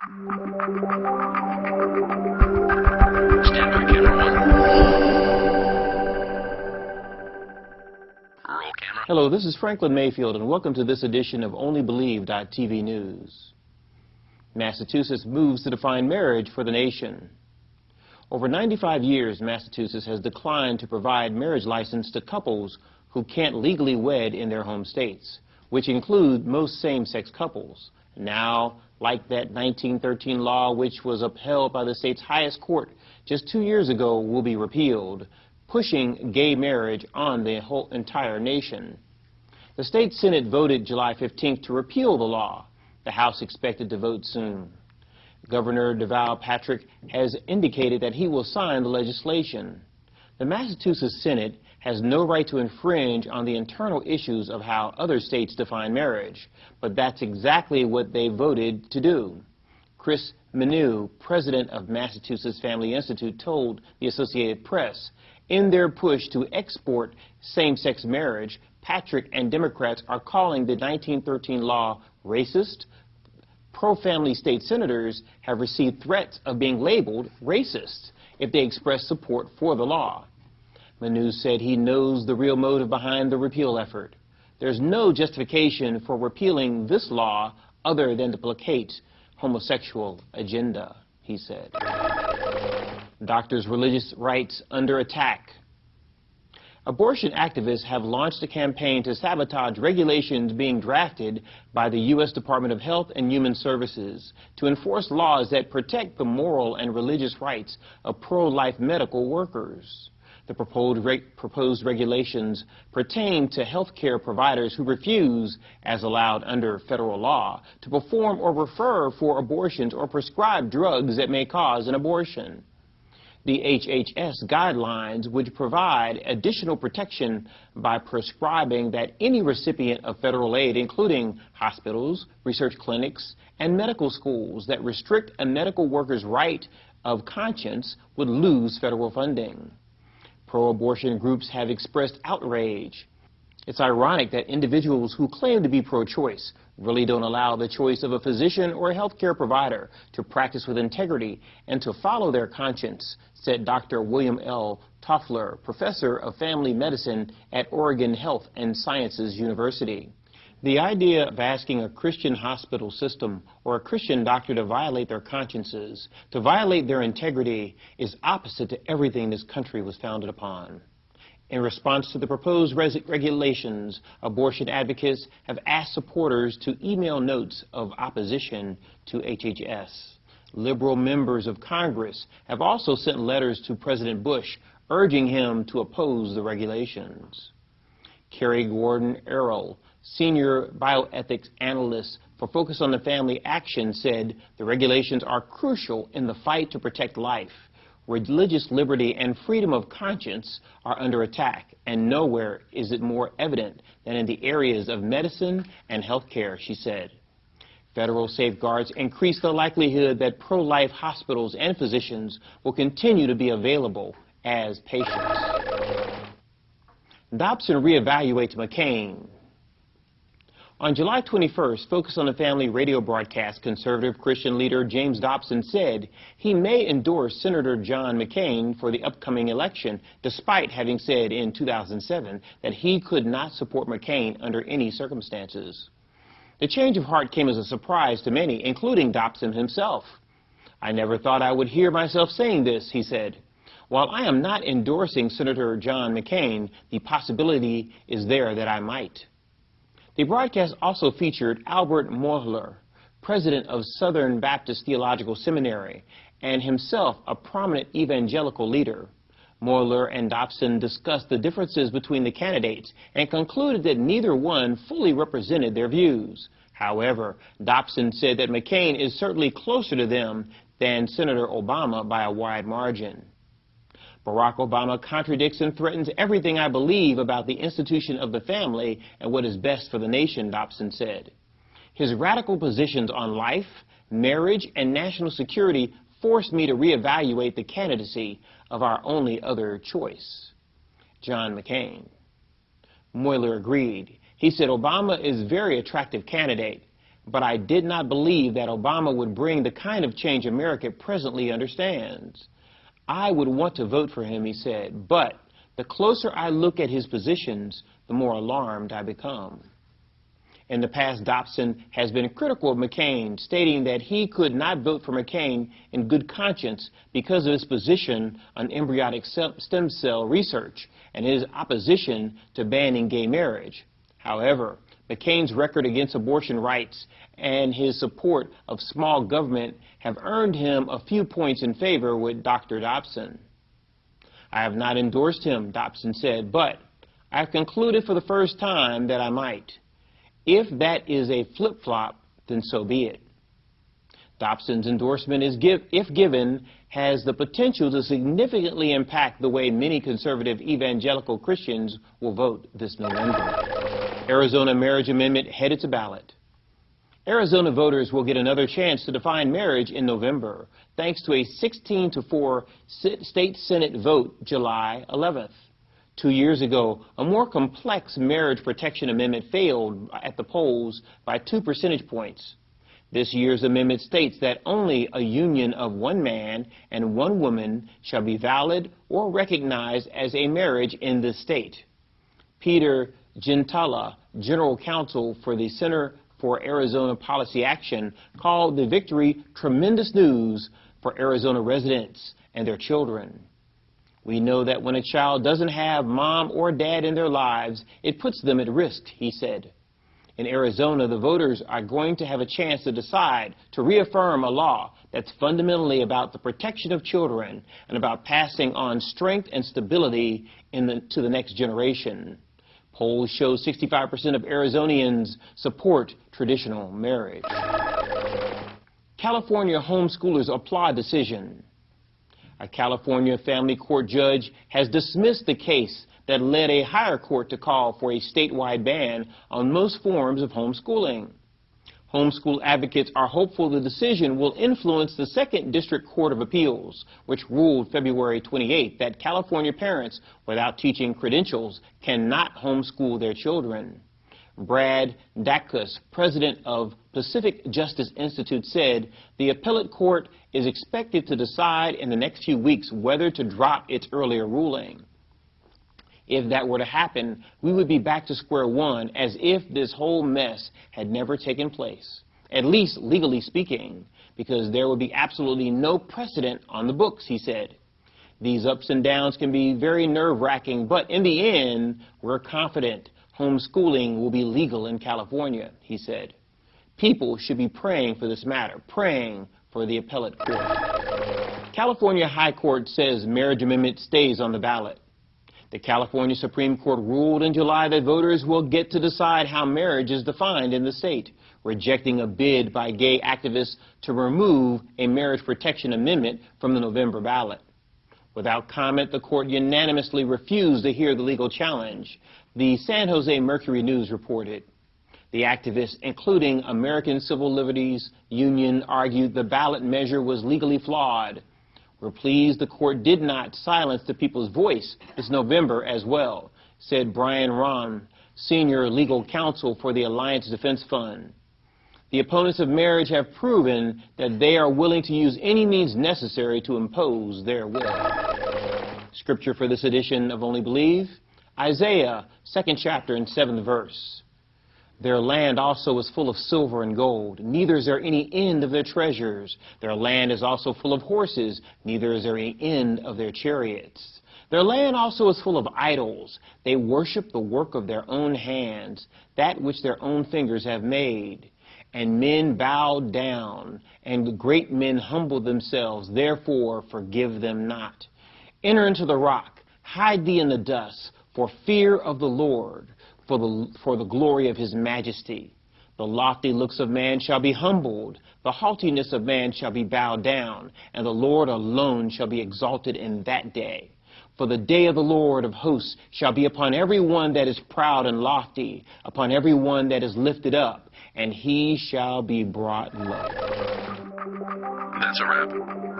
Stand by, camera one. Roll camera. Hello, this is Franklin Mayfield, and welcome to this edition of onlybelievetv News. Massachusetts moves to define marriage for the nation. Over 95 years, Massachusetts has declined to provide marriage license to couples who can't legally wed in their home states, which include most same-sex couples. Now, like that 1913 law, which was upheld by the state's highest court just 2 years ago, will be repealed, pushing gay marriage on the whole entire nation. The state Senate voted July 15th to repeal the law. The House expected to vote soon. Governor Deval Patrick has indicated that he will sign the legislation. The Massachusetts Senate has no right to infringe on the internal issues of how other states define marriage, but that's exactly what they voted to do. Chris Menu, president of Massachusetts Family Institute, told the Associated Press, in their push to export same-sex marriage, Patrick and Democrats are calling the 1913 law racist. Pro-family state senators have received threats of being labeled racist if they express support for the law. Manu said he knows the real motive behind the repeal effort. There's no justification for repealing this law other than to placate homosexual agenda, he said. Doctors' religious rights under attack. Abortion activists have launched a campaign to sabotage regulations being drafted by the U.S. Department of Health and Human Services to enforce laws that protect the moral and religious rights of pro-life medical workers. The proposed regulations pertain to health care providers who refuse, as allowed under federal law, to perform or refer for abortions or prescribe drugs that may cause an abortion. The HHS guidelines would provide additional protection by prescribing that any recipient of federal aid, including hospitals, research clinics, and medical schools that restrict a medical worker's right of conscience, would lose federal funding. Pro-abortion groups have expressed outrage. It's ironic that individuals who claim to be pro-choice really don't allow the choice of a physician or a health care provider to practice with integrity and to follow their conscience, said Dr. William L. Toffler, professor of family medicine at Oregon Health and Sciences University. The idea of asking a Christian hospital system or a Christian doctor to violate their consciences, to violate their integrity, is opposite to everything this country was founded upon. In response to the proposed regulations, abortion advocates have asked supporters to email notes of opposition to HHS. Liberal members of Congress have also sent letters to President Bush urging him to oppose the regulations. Kerry Gordon-Errol, senior bioethics analyst for Focus on the Family Action, said the regulations are crucial in the fight to protect life. Religious liberty and freedom of conscience are under attack, and nowhere is it more evident than in the areas of medicine and health care, she said. Federal safeguards increase the likelihood that pro-life hospitals and physicians will continue to be available as patients. Dobson reevaluates McCain. On July 21st, Focus on the Family radio broadcast, conservative Christian leader James Dobson said he may endorse Senator John McCain for the upcoming election, despite having said in 2007 that he could not support McCain under any circumstances. The change of heart came as a surprise to many, including Dobson himself. I never thought I would hear myself saying this, he said. While I am not endorsing Senator John McCain, the possibility is there that I might. The broadcast also featured Albert Mohler, president of Southern Baptist Theological Seminary, and himself a prominent evangelical leader. Mohler and Dobson discussed the differences between the candidates and concluded that neither one fully represented their views. However, Dobson said that McCain is certainly closer to them than Senator Obama by a wide margin. Barack Obama contradicts and threatens everything I believe about the institution of the family and what is best for the nation, Dobson said. His radical positions on life, marriage, and national security forced me to reevaluate the candidacy of our only other choice, John McCain. Moyler agreed. He said Obama is a very attractive candidate. but I did not believe that Obama would bring the kind of change America presently understands. I would want to vote for him, he said, but the closer I look at his positions, the more alarmed I become. In the past, Dobson has been critical of McCain, stating that he could not vote for McCain in good conscience because of his position on embryonic stem cell research and his opposition to banning gay marriage. However, McCain's record against abortion rights and his support of small government have earned him a few points in favor with Dr. Dobson. I have not endorsed him, Dobson said, but I have concluded for the first time that I might. If that is a flip-flop, then so be it. Dobson's endorsement, if given, has the potential to significantly impact the way many conservative evangelical Christians will vote this November. Arizona marriage amendment headed to ballot. Arizona voters will get another chance to define marriage in November, thanks to a 16-4 state Senate vote July 11th. 2 years ago, a more complex marriage protection amendment failed at the polls by 2 percentage points. This year's amendment states that only a union of one man and one woman shall be valid or recognized as a marriage in this state. Peter Gentala, general counsel for the Center for Arizona Policy Action, called the victory tremendous news for Arizona residents and their children. We know that when a child doesn't have mom or dad in their lives, it puts them at risk, he said. In Arizona, the voters are going to have a chance to decide to reaffirm a law that's fundamentally about the protection of children and about passing on strength and stability to the next generation. Polls show 65% of Arizonians support traditional marriage. California homeschoolers applaud decision. A California family court judge has dismissed the case that led a higher court to call for a statewide ban on most forms of homeschooling. Homeschool advocates are hopeful the decision will influence the 2nd District Court of Appeals, which ruled February 28 that California parents without teaching credentials cannot homeschool their children. Brad Dacus, president of Pacific Justice Institute, said the appellate court is expected to decide in the next few weeks whether to drop its earlier ruling. If that were to happen, we would be back to square one, as if this whole mess had never taken place, at least legally speaking, because there would be absolutely no precedent on the books, he said. These ups and downs can be very nerve-wracking, but in the end, we're confident homeschooling will be legal in California, he said. People should be praying for this matter, praying for the appellate court. California High Court says marriage amendment stays on the ballot. The California Supreme Court ruled in July that voters will get to decide how marriage is defined in the state, rejecting a bid by gay activists to remove a marriage protection amendment from the November ballot. Without comment, the court unanimously refused to hear the legal challenge, the San Jose Mercury News reported. The activists, including American Civil Liberties Union, argued the ballot measure was legally flawed. We're pleased the court did not silence the people's voice this November as well, said Brian Ron, senior legal counsel for the Alliance Defense Fund. The opponents of marriage have proven that they are willing to use any means necessary to impose their will. Scripture for this edition of Only Believe, Isaiah, 2nd chapter and 7th verse. Their land also is full of silver and gold, neither is there any end of their treasures. Their land is also full of horses, neither is there any end of their chariots. Their land also is full of idols. They worship the work of their own hands, that which their own fingers have made. And men bow down, and great men humble themselves. Therefore, forgive them not. Enter into the rock, hide thee in the dust, for fear of the Lord, for the glory of his majesty. The lofty looks of man shall be humbled, the haughtiness of man shall be bowed down, and the Lord alone shall be exalted in that day. For the day of the Lord of hosts shall be upon every one that is proud and lofty, upon every one that is lifted up, and he shall be brought low. That's a wrap.